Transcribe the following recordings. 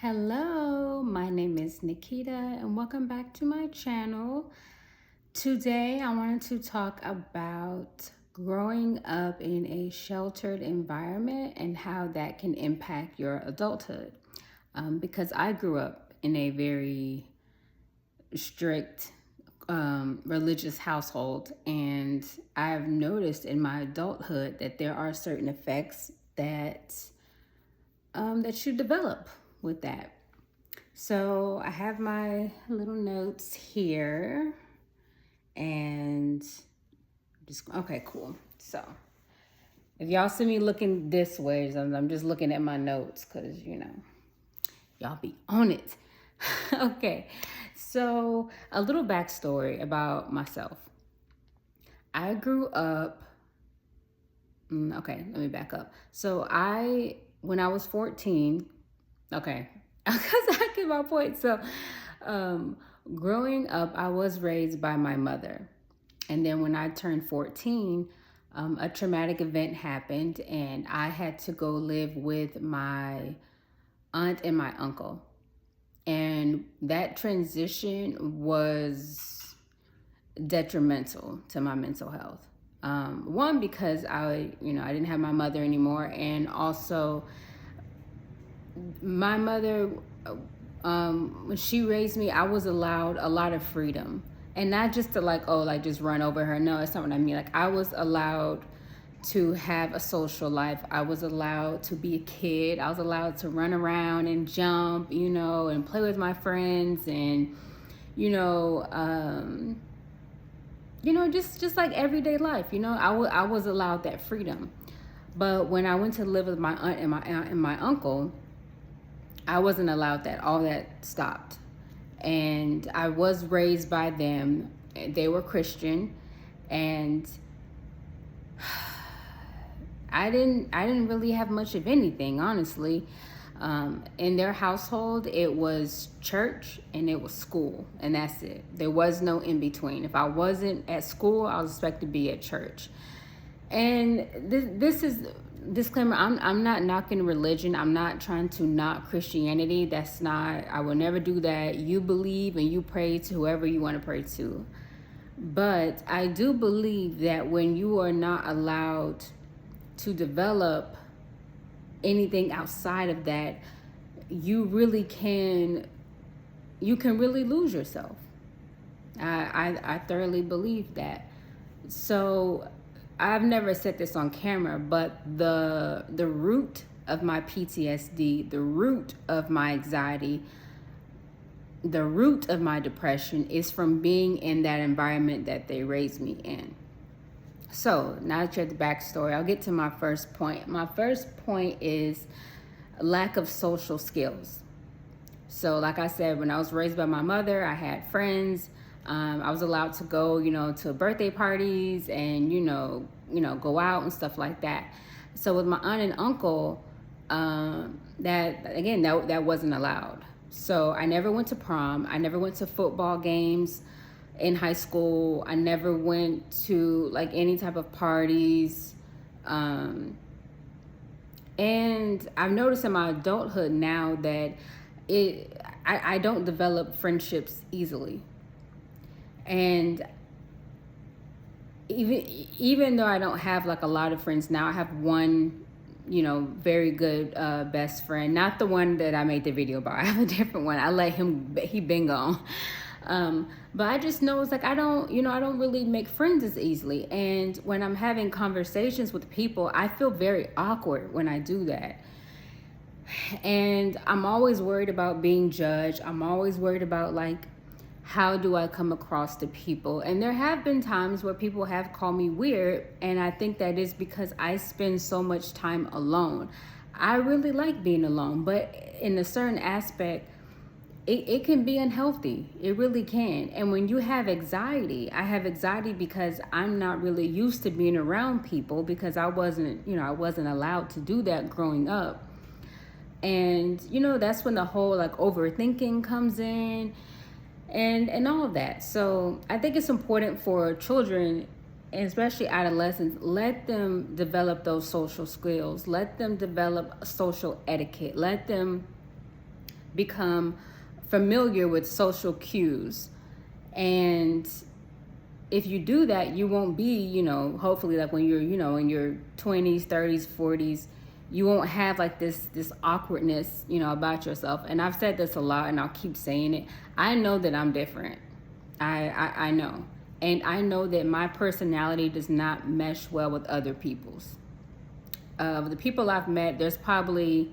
Hello, my name is Nikita and welcome back to my channel. Today I wanted to talk about growing up in a sheltered environment and how that can impact your adulthood. Because I grew up in a very strict religious household, and I've noticed in my adulthood that there are certain effects that you develop with that. So I have my little notes here, and okay, cool. So if y'all see me looking this way, I'm just looking at my notes because y'all be on it. Okay, so a little backstory about myself. I grew up. Okay, let me back up. So when I was 14, okay, because I get my point. So, growing up, I was raised by my mother. And then when I turned 14, a traumatic event happened, and I had to go live with my aunt and my uncle. And that transition was detrimental to my mental health. One, because I didn't have my mother anymore, and also my mother, when she raised me, I was allowed a lot of freedom, and not just to just run over her. No, that's not what I mean. Like, I was allowed to have a social life. I was allowed to be a kid. I was allowed to run around and jump, and play with my friends, and just like everyday life. I was allowed that freedom. But when I went to live with my aunt and my uncle, I wasn't allowed that. All that stopped. And I was raised by them. They were Christian, and I didn't really have much of anything, honestly. In their household, it was church and it was school, and that's it. There was no in between. If I wasn't at school, I was expected to be at church. And this is disclaimer. I'm not knocking religion. I'm not trying to knock Christianity. That's not. I will never do that. You believe and you pray to whoever you want to pray to. But I do believe that when you are not allowed to develop anything outside of that, you can really lose yourself. I thoroughly believe that. So I've never said this on camera, but the root of my PTSD, the root of my anxiety, the root of my depression is from being in that environment that they raised me in. So now that you have the backstory, I'll get to my first point. My first point is lack of social skills. So like I said, when I was raised by my mother, I had friends. I was allowed to go, to birthday parties and, go out and stuff like that. So with my aunt and uncle, that wasn't allowed. So I never went to prom. I never went to football games in high school. I never went to any type of parties. And I've noticed in my adulthood now that I don't develop friendships easily. And even though I don't have a lot of friends now, I have one, very good best friend. Not the one that I made the video about. I have a different one. I let he been gone. But I just know it's I don't really make friends as easily. And when I'm having conversations with people, I feel very awkward when I do that. And I'm always worried about being judged. I'm always worried about how do I come across to people? And there have been times where people have called me weird, and I think that is because I spend so much time alone. I really like being alone, but in a certain aspect, it can be unhealthy. It really can. And when you have anxiety, I have anxiety because I'm not really used to being around people because I wasn't allowed to do that growing up. And, that's when the whole overthinking comes in and all of that. So I think it's important for children, and especially adolescents, let them develop those social skills. Let them develop social etiquette. Let them become familiar with social cues. And if you do that, you won't be, hopefully, like when you're, in your 20s, 30s, 40s, you won't have like this awkwardness, about yourself. And I've said this a lot, and I'll keep saying it. I know that I'm different. I know. And I know that my personality does not mesh well with other people's. The people I've met, there's probably,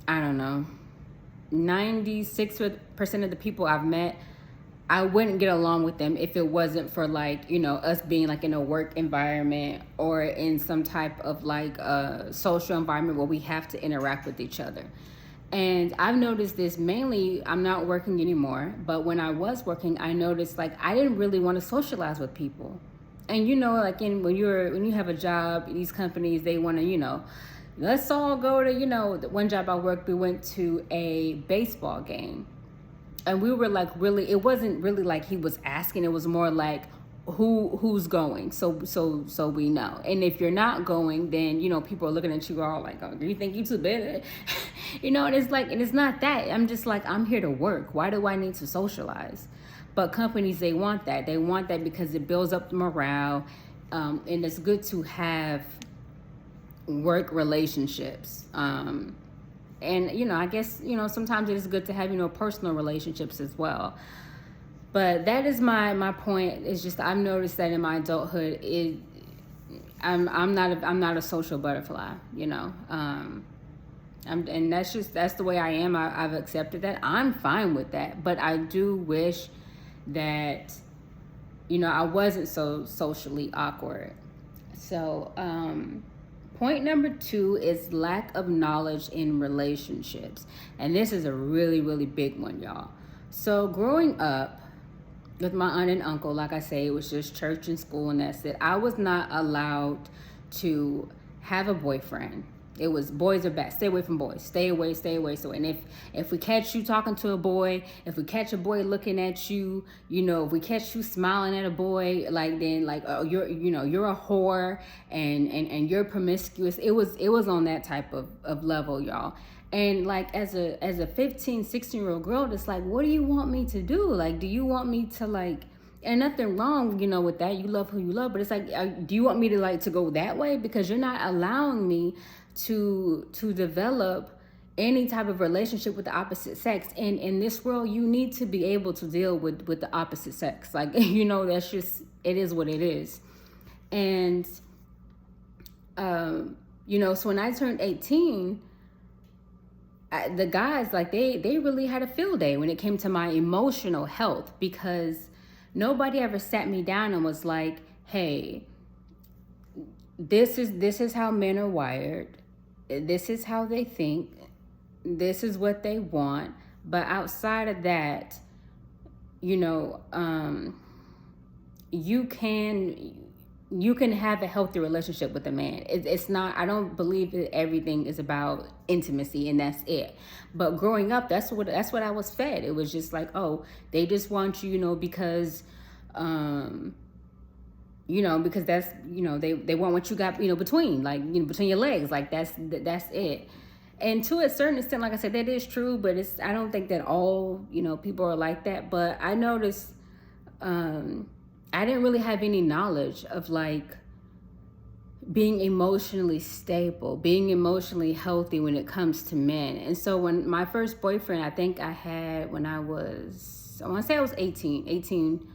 I don't know, 96% of the people I've met, I wouldn't get along with them if it wasn't for like, us being like in a work environment or in some type of like social environment where we have to interact with each other. And I've noticed this mainly, I'm not working anymore, but when I was working, I noticed like I didn't really want to socialize with people. And like when you have a job, these companies, they want to, let's all go to, the one job I worked, we went to a baseball game. And we were like, really, it wasn't really like he was asking, it was more like who's going, so we know. And if you're not going, then people are looking at you all like, oh, do you think you too big? And it's like, and it's not that. I'm just like, I'm here to work. Why do I need to socialize? But companies, they want that because it builds up the morale, and it's good to have work relationships, and I guess sometimes it is good to have personal relationships as well. But that is my point. It's just I've noticed that in my adulthood, I'm not a social butterfly. And that's the way I am. I've accepted that. I'm fine with that. But I do wish that I wasn't so socially awkward. So point number 2 is lack of knowledge in relationships, and this is a really, really big one, y'all. So growing up with my aunt and uncle, like I say, it was just church and school, and that's it. I was not allowed to have a boyfriend. It was boys are bad. Stay away from boys. Stay away. So, and if we catch you talking to a boy, if we catch a boy looking at you, if we catch you smiling at a boy, like then like you're a whore and you're promiscuous. It was on that type of level, y'all. And like as a 15, 16-year-old girl, it's like, what do you want me to do? Like, do you want me to like, and nothing wrong, with that. You love who you love, but it's like, do you want me to go that way? Because you're not allowing me to develop any type of relationship with the opposite sex. And in this world, you need to be able to deal with the opposite sex. Like, that's just, it is what it is. And, so when I turned 18, the guys, like they really had a field day when it came to my emotional health, because nobody ever sat me down and was like, hey, this is how men are wired. This is how they think. This is what they want. But outside of that, you can have a healthy relationship with a man. It's not, I don't believe that everything is about intimacy and that's it. But growing up, that's what I was fed. It was just like, oh, they just want you, because because that's, they want what you got, between, like, between your legs, like that's it. And to a certain extent, like I said, that is true, but I don't think that all, people are like that. But I noticed, I didn't really have any knowledge of like being emotionally stable, being emotionally healthy when it comes to men. And so when my first boyfriend, I think I had when I want to say I was 18,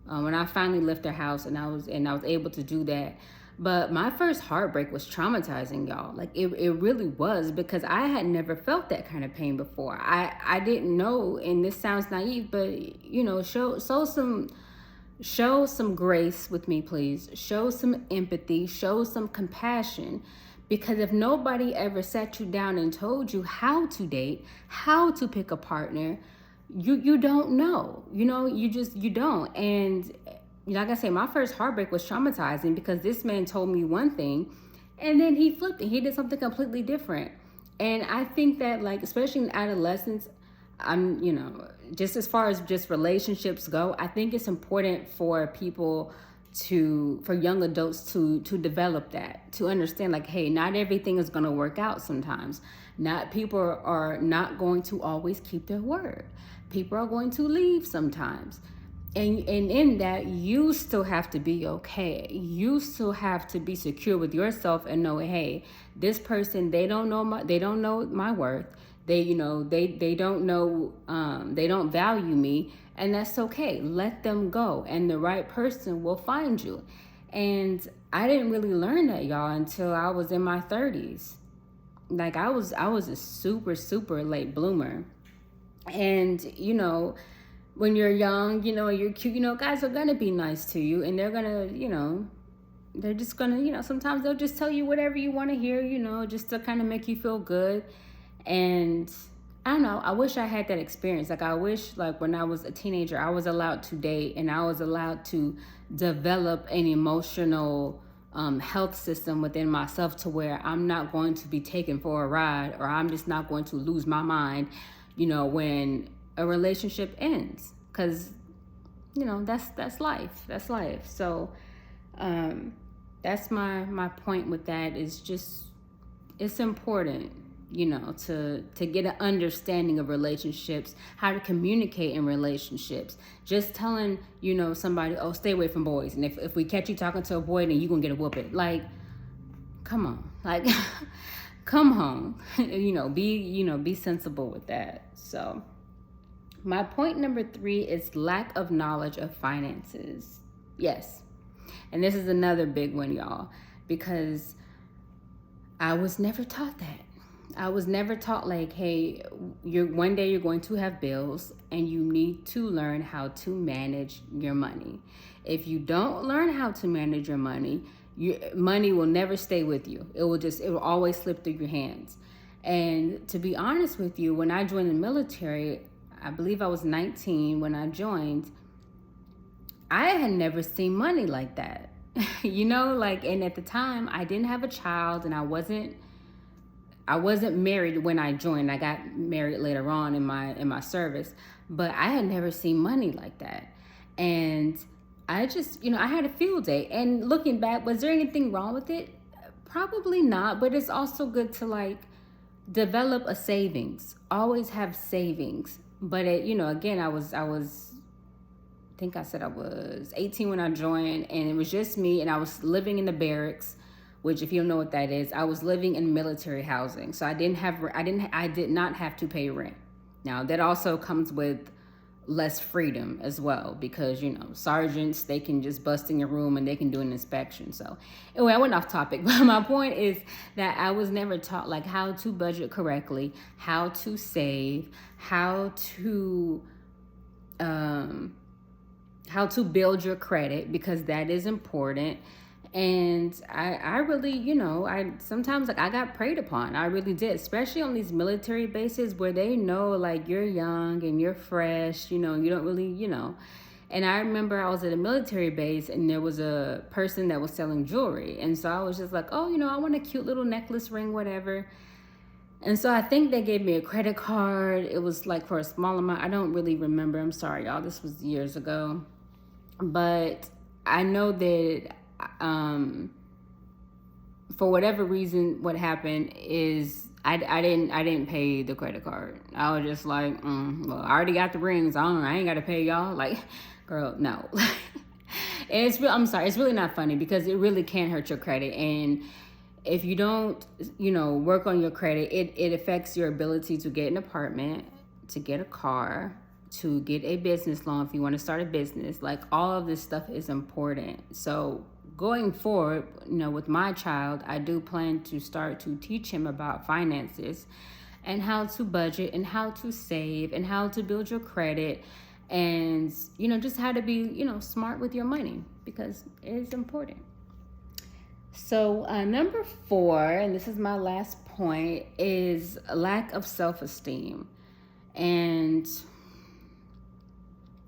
when I finally left their house and I was able to do that. But my first heartbreak was traumatizing, y'all. Like it really was, because I had never felt that kind of pain before. I didn't know, and this sounds naive, but show some grace with me, please. Show some empathy, show some compassion, because if nobody ever sat you down and told you how to date, how to pick a partner, you don't know. You don't. And like I say, my first heartbreak was traumatizing, because this man told me one thing and then he flipped it. He did something completely different. And I think that, like, especially in adolescence, just as far as just relationships go, I think it's important for people for young adults to develop that, to understand like, hey, not everything is going to work out sometimes. Not people are not going to always keep their word. People are going to leave sometimes. And in that, you still have to be okay. You still have to be secure with yourself and know, hey, this person, they don't know my worth. They, they don't know, they don't value me, and that's okay. Let them go, and the right person will find you. And I didn't really learn that, y'all, until I was in my 30s. Like I was a super, super late bloomer. And, when you're young, you're cute, guys are gonna be nice to you, and they're gonna, they're just gonna, sometimes they'll just tell you whatever you want to hear, just to kind of make you feel good. And I don't know, I wish I had that experience. Like I wish, like when I was a teenager, I was allowed to date, and I was allowed to develop an emotional health system within myself, to where I'm not going to be taken for a ride, or I'm just not going to lose my mind, when a relationship ends. Because that's life. So that's my point with that, is just, it's important, to get an understanding of relationships, how to communicate in relationships. Just telling, somebody, oh, stay away from boys, and if we catch you talking to a boy, then you're gonna get a whooping. Like, come on, like come home. Be sensible with that. So my point number 3 is lack of knowledge of finances. Yes. And this is another big one, y'all, because I was never taught that. I was never taught like, hey, one day you're going to have bills, and you need to learn how to manage your money. If you don't learn how to manage your money, your money will never stay with you. It will always slip through your hands. And to be honest with you, when I joined the military, I believe I was 19 when I joined, I had never seen money like that. And at the time I didn't have a child, and I wasn't married when I joined. I got married later on in my service, but I had never seen money like that. And I just, I had a field day. And looking back, was there anything wrong with it? Probably not, but it's also good to like develop a savings. Always have savings. But again, I think I said I was 18 when I joined, and it was just me, and I was living in the barracks, which, if you don't know what that is, I was living in military housing. So I did not have to pay rent. Now that also comes with less freedom as well, because sergeants, they can just bust in your room and they can do an inspection. So anyway, I went off topic, but my point is that I was never taught like how to budget correctly, how to save, how to build your credit, because that is important. And I really, I sometimes, like, I got preyed upon. I really did, especially on these military bases where they know like you're young and you're fresh, you don't really, And I remember I was at a military base, and there was a person that was selling jewelry. And so I was just like, oh, I want a cute little necklace, ring, whatever. And so I think they gave me a credit card. It was like for a small amount. I don't really remember. I'm sorry, y'all. This was years ago. But I know that for whatever reason, what happened is I didn't pay the credit card. I was just like, well, I already got the rings. I ain't got to pay y'all. Like, girl, no. And I'm sorry, it's really not funny, because it really can hurt your credit. And if you don't, work on your credit, it affects your ability to get an apartment, to get a car, to get a business loan if you want to start a business. Like, all of this stuff is important. So going forward, with my child, I do plan to start to teach him about finances and how to budget and how to save and how to build your credit, and just how to be smart with your money, because it is important. So number 4, and this is my last point, is a lack of self-esteem. And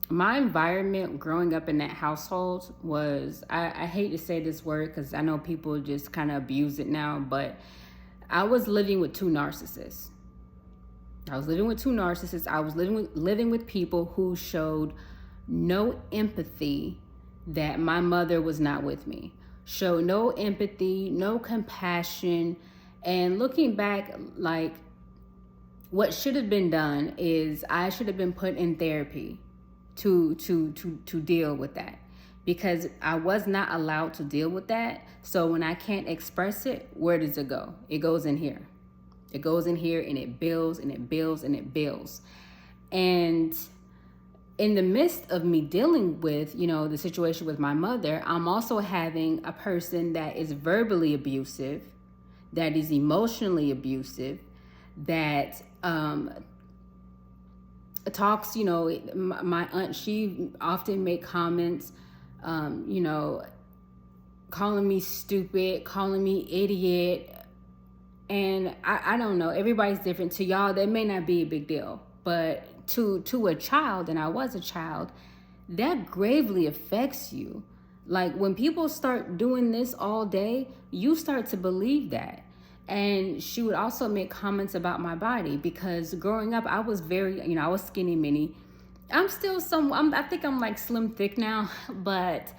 my environment growing up in that household was, I hate to say this word because I know people just kind of abuse it now, but I was living with 2 narcissists. I was living with people who showed no empathy that my mother was not with me. Showed no empathy, no compassion. And looking back, like, what should have been done is I should have been put in therapy to deal with that, because I was not allowed to deal with that. So when I can't express it, where does it go? It goes in here. It goes in here, and it builds and it builds and it builds. And in the midst of me dealing with, the situation with my mother, I'm also having a person that is verbally abusive, that is emotionally abusive, that talks, my aunt, she often make comments, calling me stupid, calling me idiot. And I don't know, everybody's different. To y'all, that may not be a big deal, but to a child, and I was a child, that gravely affects you. Like, when people start doing this all day, you start to believe that. And she would also make comments about my body, because growing up, I was very, I was skinny mini. I'm still I think I'm like slim thick now, but,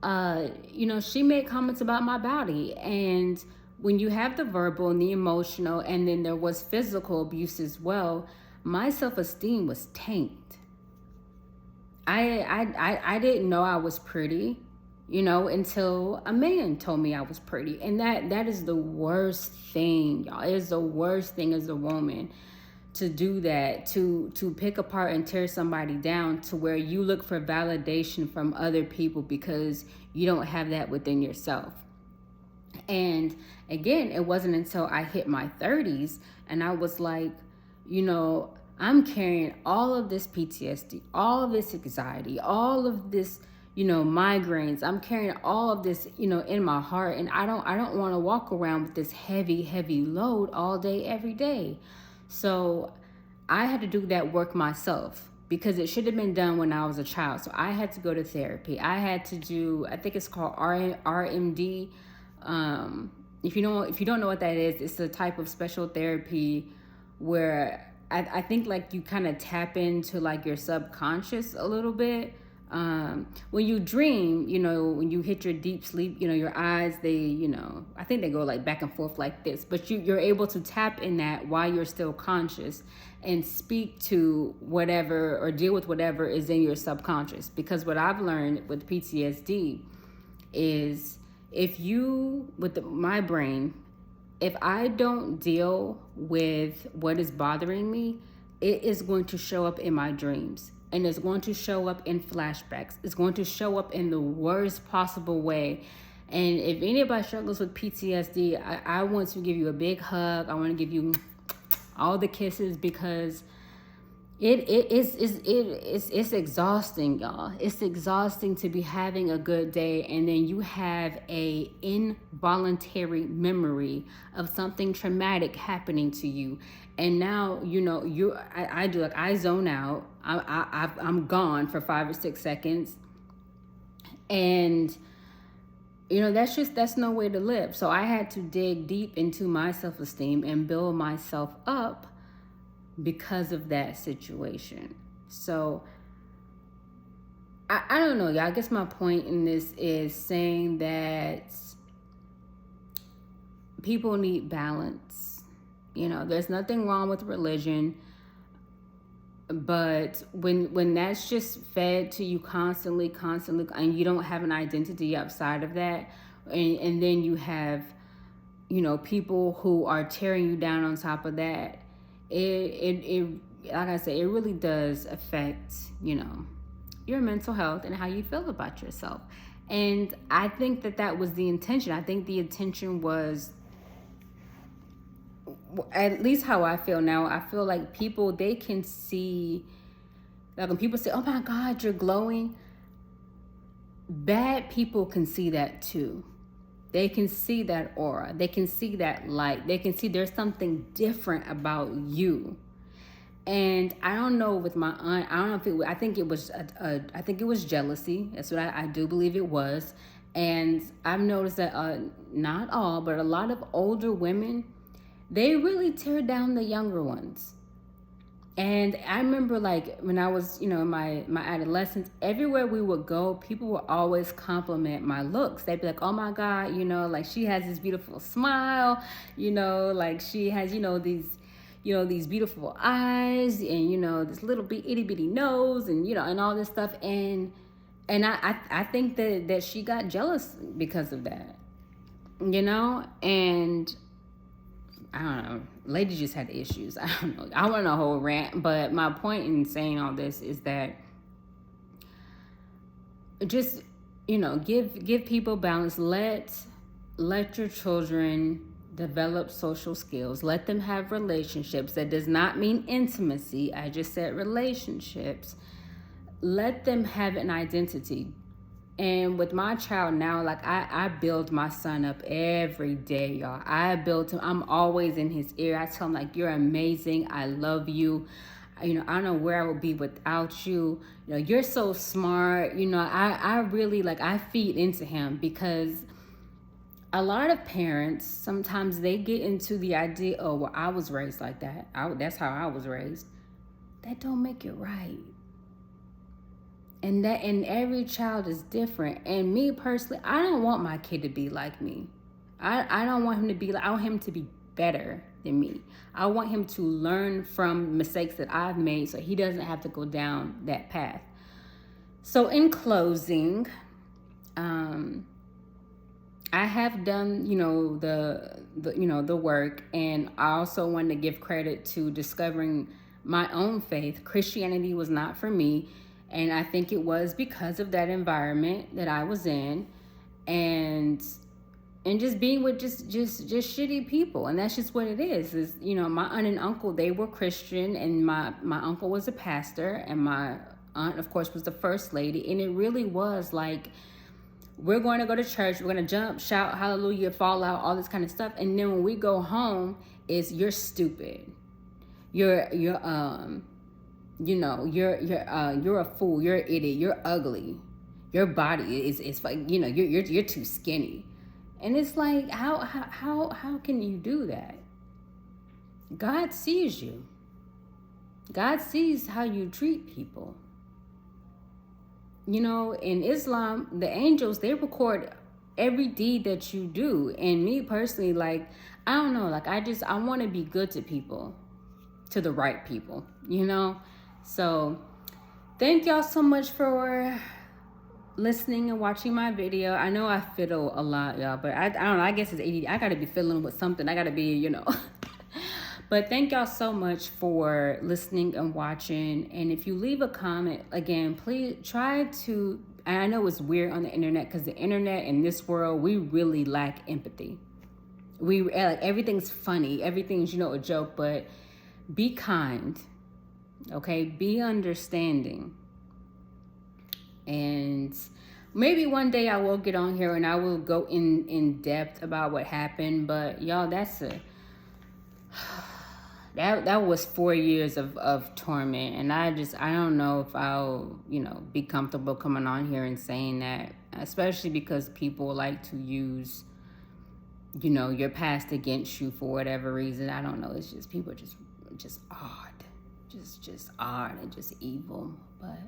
she made comments about my body. And when you have the verbal and the emotional, and then there was physical abuse as well, my self-esteem was tanked. I didn't know I was pretty, until a man told me I was pretty. And that is the worst thing, y'all. It is the worst thing as a woman to do that, to pick apart and tear somebody down, to where you look for validation from other people because you don't have that within yourself. And again, it wasn't until I hit my 30s and I was like, I'm carrying all of this PTSD, all of this anxiety, all of this, migraines. I'm carrying all of this, in my heart. And I don't want to walk around with this heavy, heavy load all day, every day. So I had to do that work myself, because it should have been done when I was a child. So I had to go to therapy. I had to do, I think it's called RMD. If you don't know what that is, it's a type of special therapy where I think like you kind of tap into like your subconscious a little bit. When you dream, when you hit your deep sleep, your eyes, they, I think they go like back and forth like this, but you're able to tap in that while you're still conscious and speak to whatever or deal with whatever is in your subconscious. Because what I've learned with PTSD is, my brain, if I don't deal with what is bothering me, it is going to show up in my dreams, and it's going to show up in flashbacks. It's going to show up in the worst possible way. And if anybody struggles with PTSD, I want to give you a big hug. I want to give you all the kisses, because it's exhausting, y'all. It's exhausting to be having a good day, and then you have a involuntary memory of something traumatic happening to you, and now I zone out. I'm gone for 5 or 6 seconds, and that's no way to live. So I had to dig deep into my self-esteem and build myself up because of that situation. So I don't know, y'all. I guess my point in this is saying that people need balance. There's nothing wrong with religion, but when that's just fed to you constantly, and you don't have an identity outside of that, and then you have people who are tearing you down on top of that, it like I said, it really does affect your mental health and how you feel about yourself. And I think that was the intention. I think the intention was, at least how I feel now, I feel like people, they can see, like when people say, oh my God, you're glowing, bad people can see that too. They can see that aura. They can see that light. They can see there's something different about you. And I don't know, with my aunt, I don't know if I think it was jealousy. That's what I do believe it was. And I've noticed that not all, but a lot of older women, they really tear down the younger ones. And I remember, like, when I was, in my adolescence, everywhere we would go, people would always compliment my looks. They'd be like, oh my God, like she has this beautiful smile, like she has, these beautiful eyes and, this little itty bitty nose and, and all this stuff. And I think that she got jealous because of that, and I don't know. Lady just had issues. I don't know. I went on a whole rant, but my point in saying all this is that just, give people balance. Let your children develop social skills. Let them have relationships. That does not mean intimacy. I just said relationships. Let them have an identity. And with my child now, like I build my son up every day, y'all. I build him. I'm always in his ear. I tell him, like, you're amazing. I love you. I don't know where I would be without you. You're so smart. I really, like, I feed into him, because a lot of parents, sometimes they get into the idea, oh, well, I was raised like that. That's how I was raised. That don't make it right. And every child is different. And me personally, I don't want my kid to be like me. I don't want him to be like, I want him to be better than me. I want him to learn from mistakes that I've made so he doesn't have to go down that path. So in closing, I have done, the work, and I also want to give credit to discovering my own faith. Christianity was not for me. And I think it was because of that environment that I was in, and just being with just shitty people. And that's just what it is, my aunt and uncle, they were Christian, and my uncle was a pastor, and my aunt, of course, was the first lady. And it really was like, we're going to go to church, we're going to jump, shout, hallelujah, fall out, all this kind of stuff. And then when we go home, you're stupid. You're a fool, you're an idiot, you're ugly, your body is like, you're too skinny. And it's like, how can you do that? God sees you. God sees how you treat people. In Islam, the angels, they record every deed that you do. And me personally, like, I don't know, like, I want to be good to people, to the right people, So thank y'all so much for listening and watching my video. I know I fiddle a lot, y'all, but I don't know, I guess it's ADD. I gotta be fiddling with something. I gotta be, But thank y'all so much for listening and watching. And if you leave a comment, again, please try to, and I know it's weird on the internet, because the internet in this world, we really lack empathy. We, like, everything's funny, everything's, a joke, but be kind. Okay, be understanding. And maybe one day I will get on here and I will go in depth about what happened. But y'all, that was 4 years of torment. And I don't know if I'll, be comfortable coming on here and saying that, especially because people like to use, your past against you for whatever reason. I don't know. It's just, people are just odd. Just odd and just evil. But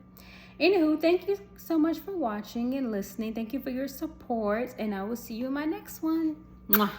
anywho, thank you so much for watching and listening. Thank you for your support, and I will see you in my next one. Mwah.